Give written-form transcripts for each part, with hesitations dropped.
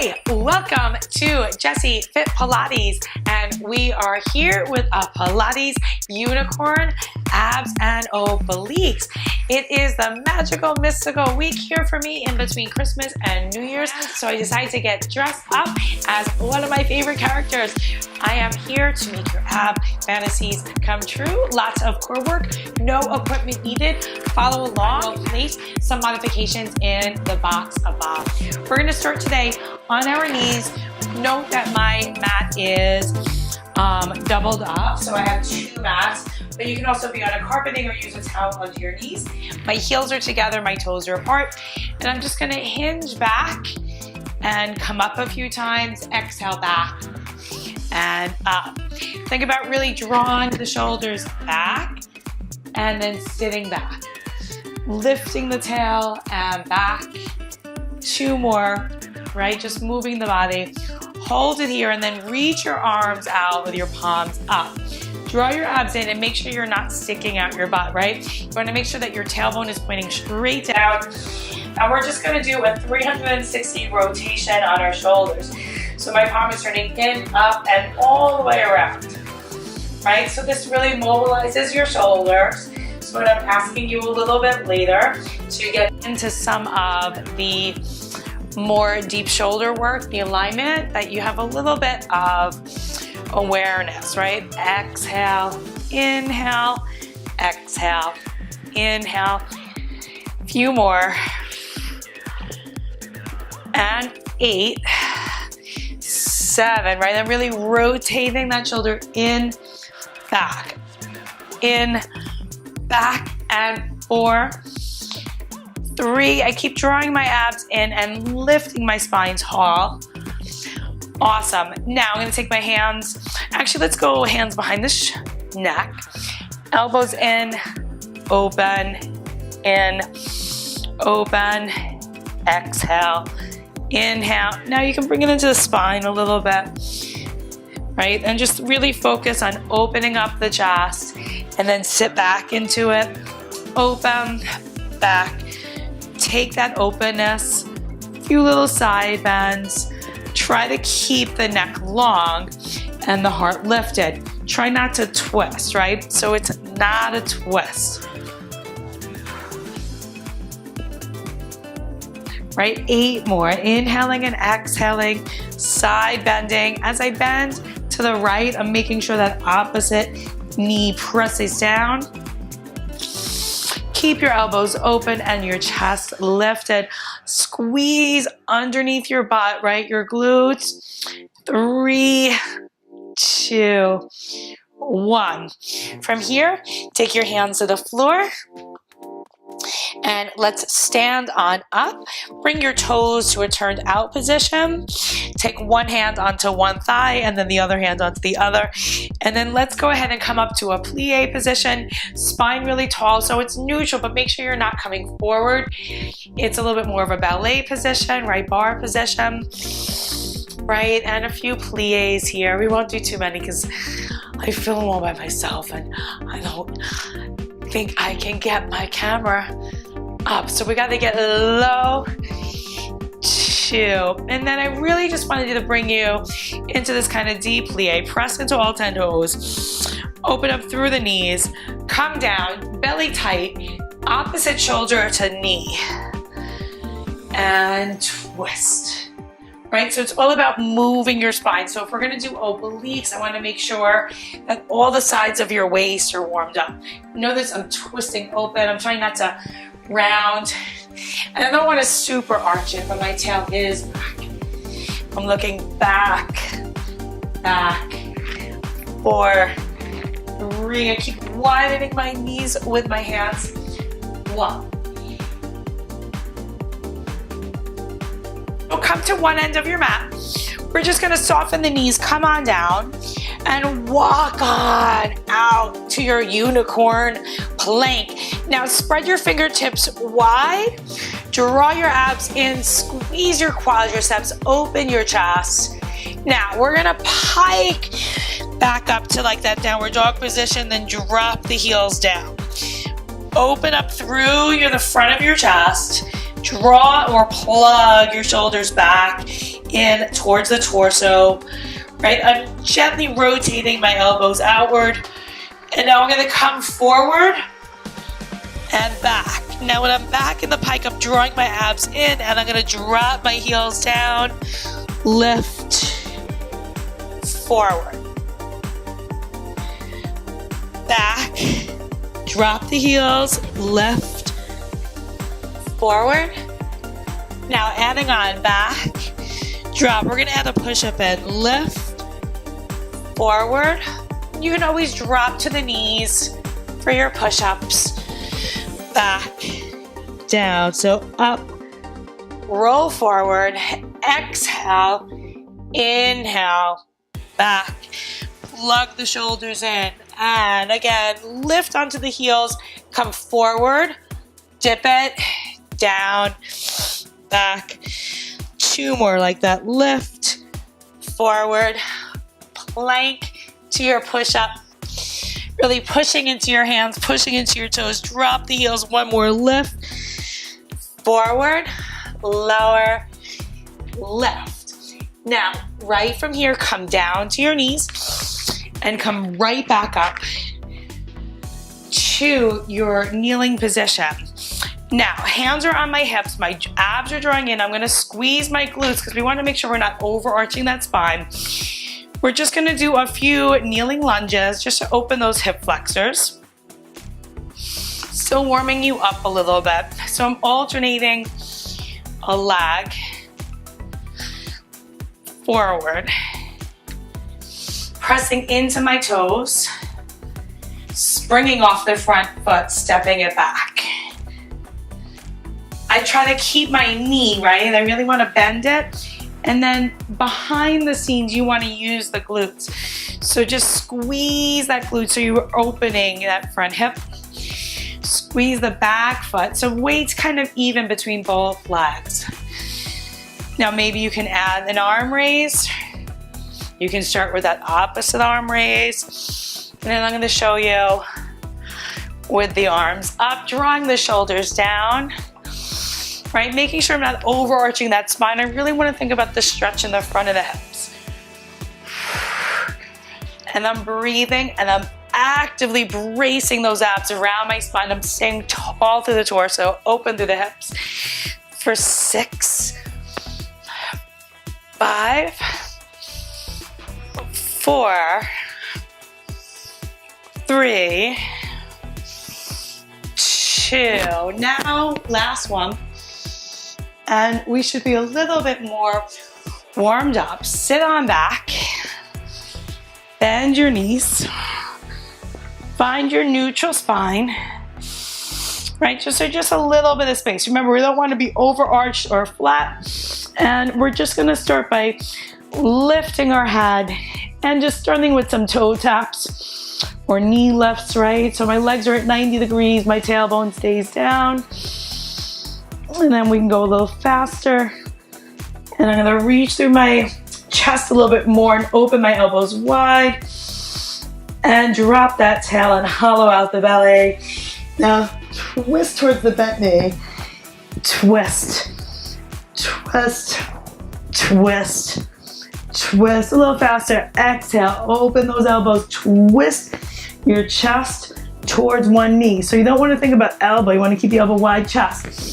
Hi, welcome to Jessie Fit Pilates, and we are here with a Pilates Unicorn abs and obliques. It is the magical, mystical week here for me in between Christmas and New Year's, so I decided to get dressed up as one of my favorite characters. I am here to make your ab fantasies come true. Lots of core work, no equipment needed. Follow along. We'll place some modifications in the box above. We're going to start today on our knees. Note that my mat is doubled up, so I have two mats, but you can also be on a carpeting or use a towel under your knees. My heels are together, my toes are apart, and I'm just going to hinge back and come up a few times. Exhale back and up. Think about really drawing the shoulders back and then sitting back. Lifting the tail and back. Two more, right? Just moving the body. Hold it here and then reach your arms out with your palms up. Draw your abs in and make sure you're not sticking out your butt, right? You want to make sure that your tailbone is pointing straight down. And we're just going to do a 360 rotation on our shoulders. So my palm is turning in, up, and all the way around, right? So this really mobilizes your shoulders. So what I'm asking you a little bit later to get into some of the more deep shoulder work, the alignment, that you have a little bit of awareness, right? Exhale, inhale, exhale, inhale. A few more. And 8, 7, right? I'm really rotating that shoulder in, back, and 4, 3. I keep drawing my abs in and lifting my spine tall. Awesome. Now I'm going to take my hands. Actually, let's go hands behind the neck. Elbows in, open, exhale, inhale. Now you can bring it into the spine a little bit, right? And just really focus on opening up the chest and then sit back into it. Open, back. Take that openness, a few little side bends. Try to keep the neck long and the heart lifted. Try not to twist, right? So it's not a twist. Right? 8 more. Inhaling and exhaling, side bending. As I bend to the right, I'm making sure that opposite knee presses down. Keep your elbows open and your chest lifted. Squeeze underneath your butt, right? Your glutes. 3, 2, 1. From here, take your hands to the floor. And let's stand on up. Bring your toes to a turned out position. Take one hand onto one thigh and then the other hand onto the other. And then let's go ahead and come up to a plie position. Spine really tall, so it's neutral, but make sure you're not coming forward. It's a little bit more of a ballet position, right? Bar position, right? And a few plies here. We won't do too many because I film all by myself and I don't think I can get my camera up. So we got to get low, 2. And then I really just wanted to bring you into this kind of deep plie. Press into all 10 toes. Open up through the knees. Come down, belly tight, opposite shoulder to knee. And twist. Right? So it's all about moving your spine. So if we're going to do obliques, I want to make sure that all the sides of your waist are warmed up. Notice I'm twisting open. I'm trying not to round. And I don't want to super arch it, but my tail is back. I'm looking back, 4, 3. I keep widening my knees with my hands. 1. Come to one end of your mat. We're just going to soften the knees. Come on down and walk on out to your unicorn plank. Now spread your fingertips wide. Draw your abs in. Squeeze your quadriceps. Open your chest. Now we're going to pike back up to like that downward dog position. Then drop the heels down. Open up through the front of your chest. Draw or plug your shoulders back in towards the torso, right? I'm gently rotating my elbows outward. And now I'm gonna come forward and back. Now when I'm back in the pike, I'm drawing my abs in and I'm gonna drop my heels down, lift, forward, back, drop the heels, lift, forward. Now adding on, back, drop. We're gonna add a push-up in, lift, forward. You can always drop to the knees for your push-ups. Back, down, so up, roll forward, exhale, inhale, back, plug the shoulders in, and again, lift onto the heels, come forward, dip it, down, back, 2 more like that, lift, forward, plank to your push-up. Really pushing into your hands, pushing into your toes. Drop the heels. 1 more lift. Forward, lower, lift. Now, right from here, come down to your knees and come right back up to your kneeling position. Now, hands are on my hips. My abs are drawing in. I'm going to squeeze my glutes because we want to make sure we're not overarching that spine. We're just gonna do a few kneeling lunges just to open those hip flexors. Still warming you up a little bit. So I'm alternating a leg forward, pressing into my toes, springing off the front foot, stepping it back. I try to keep my knee, right? I really wanna bend it. And then behind the scenes, you want to use the glutes. So just squeeze that glute so you're opening that front hip. Squeeze the back foot. So weight's kind of even between both legs. Now maybe you can add an arm raise. You can start with that opposite arm raise. And then I'm going to show you with the arms up, drawing the shoulders down. Right, making sure I'm not overarching that spine. I really want to think about the stretch in the front of the hips. And I'm breathing and I'm actively bracing those abs around my spine. I'm staying tall through the torso, open through the hips. For 6, 5, 4, 3, 2. Now, last one. And we should be a little bit more warmed up. Sit on back, bend your knees, find your neutral spine, right? Just a little bit of space. Remember, we don't want to be overarched or flat. And we're just gonna start by lifting our head and just starting with some toe taps or knee lifts, right? So my legs are at 90 degrees, my tailbone stays down. And then we can go a little faster. And I'm gonna reach through my chest a little bit more and open my elbows wide. And drop that tail and hollow out the belly. Now, twist towards the bent knee. Twist, twist, twist, twist. A little faster. Exhale, open those elbows. Twist your chest towards one knee. So you don't want to think about elbow. You want to keep the elbow wide chest.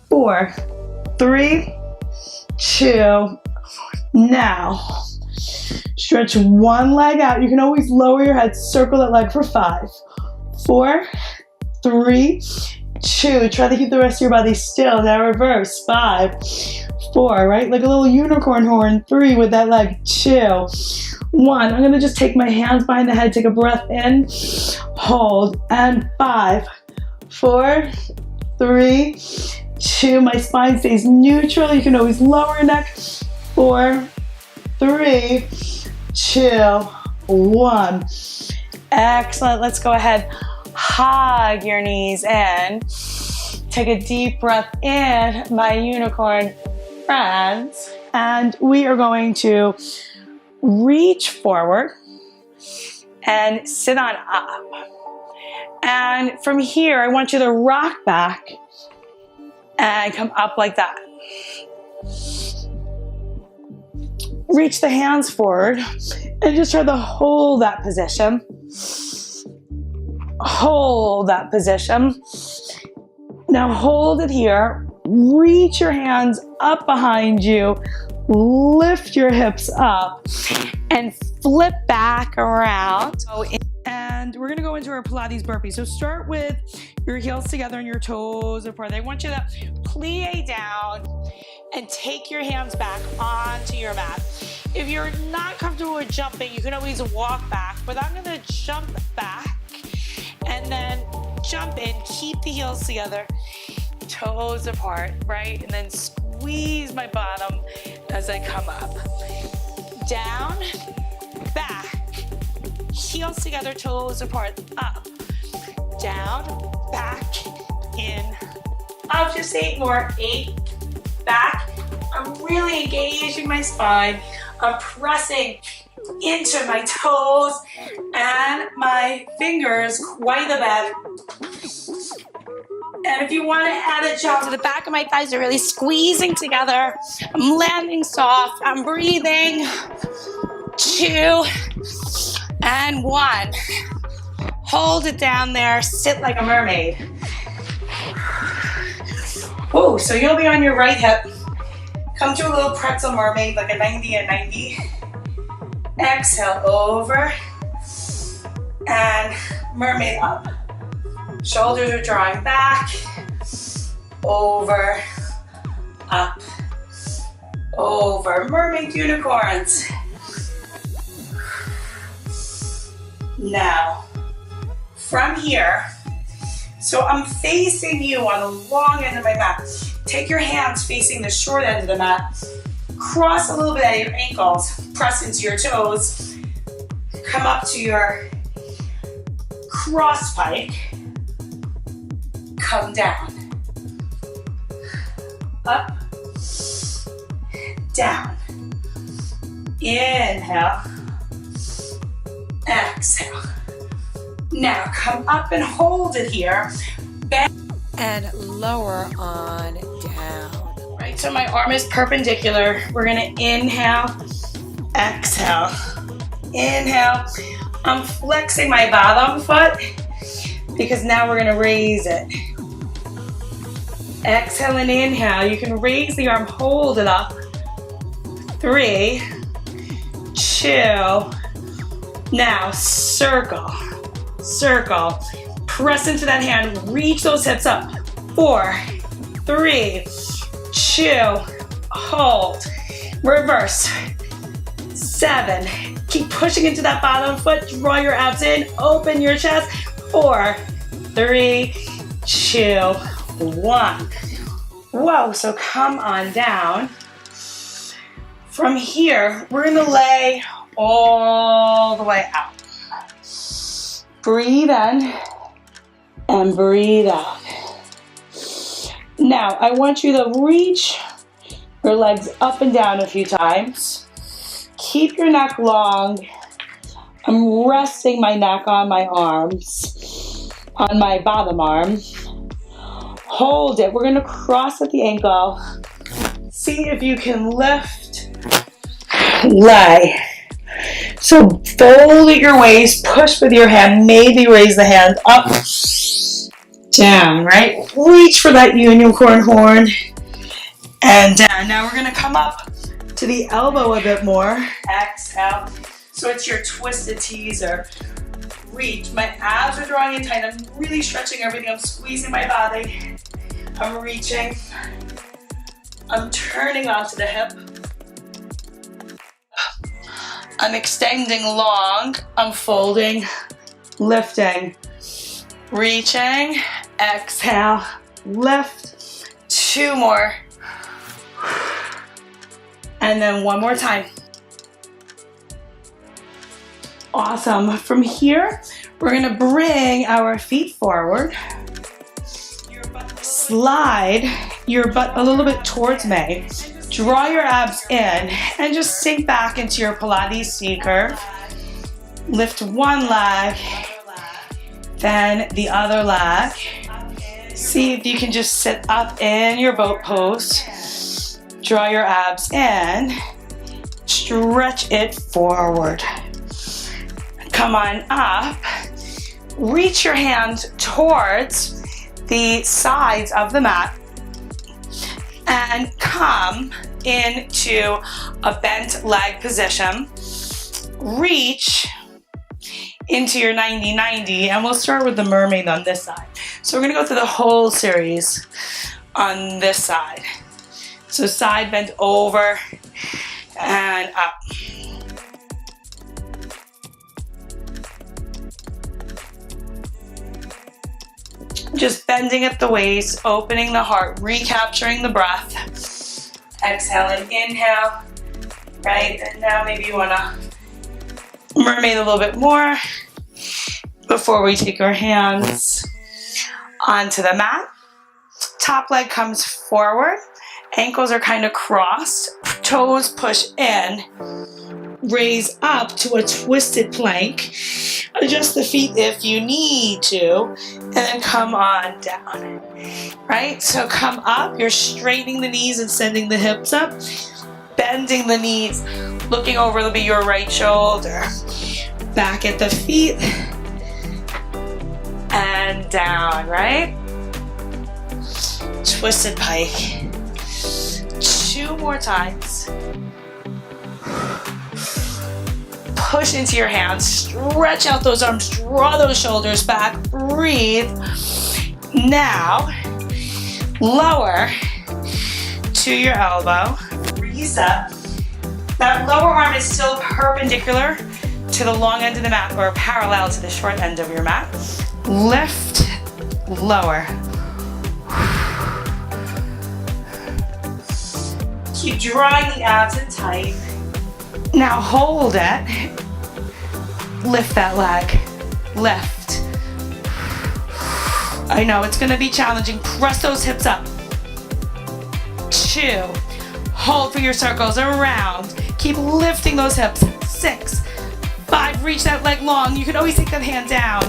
4, 3, 2, now. Stretch one leg out. You can always lower your head, circle that leg for 5, 4, 3, 2. Try to keep the rest of your body still. Now reverse. 5, 4, right? Like a little unicorn horn. 3 with that leg. 2, 1. I'm going to just take my hands behind the head, take a breath in, hold, and 5, 4, 3, 2. My spine stays neutral. You can always lower your neck. 4, 3, 2, 1. Excellent. Let's go ahead. Hug your knees in. Take a deep breath in, my unicorn friends. And we are going to reach forward and sit on up. And from here, I want you to rock back and come up like that. reach the hands forward and just try to hold that position. Hold that position. Now hold it here. Reach your hands up behind you. Lift your hips up and flip back around. And we're gonna go into our Pilates burpees. So start with your heels together and your toes apart. I want you to plie down and take your hands back onto your mat. If you're not comfortable with jumping, you can always walk back, but I'm gonna jump back and then jump in, keep the heels together, toes apart, right? And then squeeze my bottom as I come up. Down, back, heels together, toes apart, up, down, back, in, up, just 8 more, 8, back. I'm really engaging my spine. I'm pressing into my toes and my fingers quite a bit. And if you want to add a jump, so the back of my thighs are really squeezing together. I'm landing soft. I'm breathing. 2 and 1. Hold it down there. Sit like a mermaid. Whoa, so you'll be on your right hip. Come to a little pretzel mermaid, like a 90 and 90. Exhale over and mermaid up. Shoulders are drawing back, over, up, over. Mermaid unicorns. Now, from here, so I'm facing you on the long end of my mat. Take your hands facing the short end of the mat. Cross a little bit at your ankles. Press into your toes. Come up to your cross pike. Come down. Up. Down. Inhale. Exhale. Now come up and hold it here. Bend and lower on down. Right, so my arm is perpendicular. We're gonna inhale, exhale, inhale. I'm flexing my bottom foot because now we're gonna raise it. Exhale and inhale. You can raise the arm, hold it up. 3, 2. Now circle, circle. Press into that hand, reach those hips up. 4, 3, 2, hold. Reverse. 7. Keep pushing into that bottom foot. Draw your abs in, open your chest. 4, 3, 2, 1. Whoa, so come on down. From here, we're gonna lay all the way out. Breathe in and breathe out. Now, I want you to reach your legs up and down a few times. Keep your neck long. I'm resting my neck on my arms, on my bottom arm. Hold it. We're gonna cross at the ankle. See if you can lift, lay. So fold at your waist, push with your hand, maybe raise the hand up, down, right? Reach for that unicorn horn, and down. Now we're gonna come up to the elbow a bit more. Exhale. So it's your twisted teaser. Reach. My abs are drawing in tight. I'm really stretching everything. I'm squeezing my body. I'm reaching. I'm turning onto the hip. I'm extending long. I'm folding, lifting, reaching. Exhale, lift. 2 more. And then 1 more time. Awesome. From here, we're gonna bring our feet forward. Slide your butt a little bit towards me. Draw your abs in and just sink back into your Pilates C curve. Lift one leg, then the other leg. See if you can just sit up in your boat pose. Draw your abs in. stretch it forward. Come on up. Reach your hand towards the sides of the mat and come into a bent leg position. Reach into your 90-90, and we'll start with the mermaid on this side. So we're gonna go through the whole series on this side. So side bent over and up. Just bending at the waist, opening the heart, recapturing the breath. Exhale and inhale, right? And now maybe you wanna mermaid a little bit more before we take our hands onto the mat. Top leg comes forward, ankles are kind of crossed, toes push in, raise up to a twisted plank. Adjust the feet if you need to, and then come on down, right? So come up, you're straightening the knees and sending the hips up, bending the knees, looking over your right shoulder, back at the feet, and down, right? Twisted pike. 2 more times. Push into your hands, stretch out those arms, draw those shoulders back, breathe. Now, lower to your elbow, reset. That lower arm is still perpendicular to the long end of the mat or parallel to the short end of your mat. Lift, lower. Keep drawing the abs in tight. Now hold it. Lift that leg. Lift. I know it's gonna be challenging. Press those hips up. 2. Hold for your circles around. Keep lifting those hips. 6. 5. Reach that leg long. You can always take that hand down.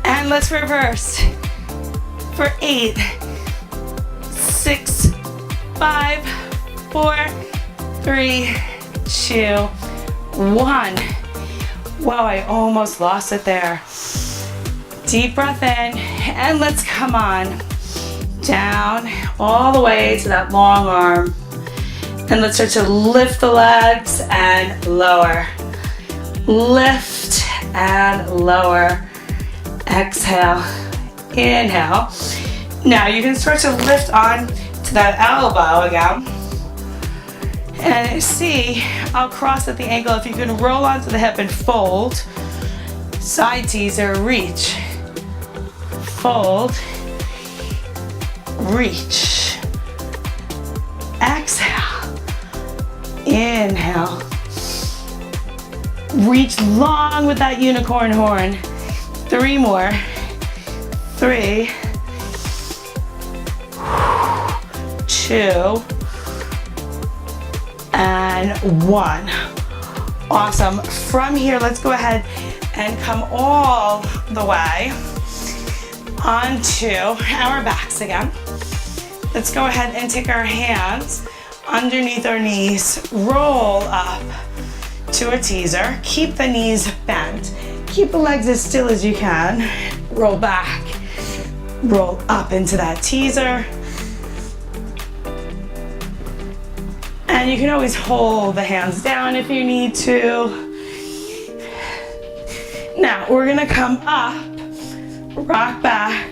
And let's reverse. For 8. 6. 5. 4. 3, 2, 1. Wow, I almost lost it there. Deep breath in, and let's come on down all the way to that long arm. And let's start to lift the legs and lower. Lift and lower. Exhale, inhale. Now you can start to lift on to that elbow again. And see, I'll cross at the ankle. If you can roll onto the hip and fold, side teaser, reach, fold, reach, exhale, inhale, reach long with that unicorn horn. 3 more, 3, 2, and 1. Awesome. From here, let's go ahead and come all the way onto our backs again. Let's go ahead and take our hands underneath our knees, roll up to a teaser. Keep the knees bent. Keep the legs as still as you can. Roll back, roll up into that teaser. And you can always hold the hands down if you need to. Now we're gonna come up, rock back,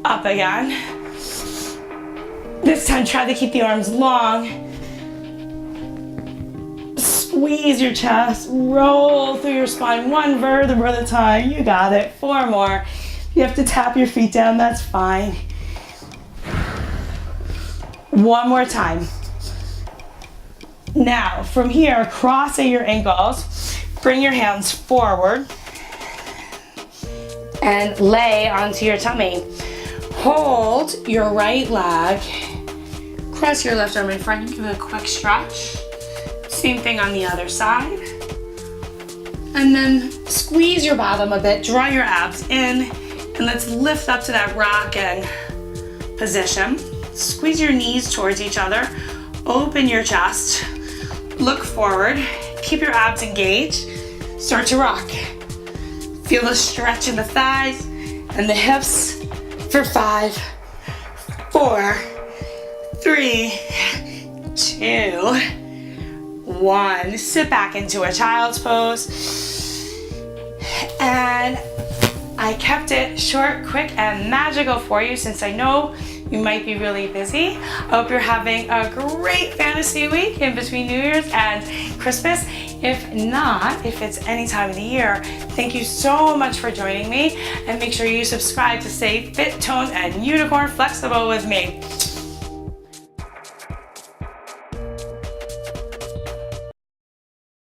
up again. This time try to keep the arms long. Squeeze your chest, roll through your spine, 1 vertebra at a time. You got it. 4 more. You have to tap your feet down, that's fine. 1 more time. Now, from here, cross at your ankles, bring your hands forward, and lay onto your tummy. Hold your right leg, cross your left arm in front, give it a quick stretch. Same thing on the other side. And then squeeze your bottom a bit, draw your abs in, and let's lift up to that rockin' position. Squeeze your knees towards each other, open your chest. Look forward, keep your abs engaged, start to rock. Feel the stretch in the thighs and the hips for 5, 4, 3, 2, 1. Sit back into a child's pose. And I kept it short, quick, and magical for you since I know you might be really busy. I hope you're having a great fantasy week in between New Year's and Christmas. If not, if it's any time of the year, thank you so much for joining me, and make sure you subscribe to stay fit, toned, and unicorn flexible with me.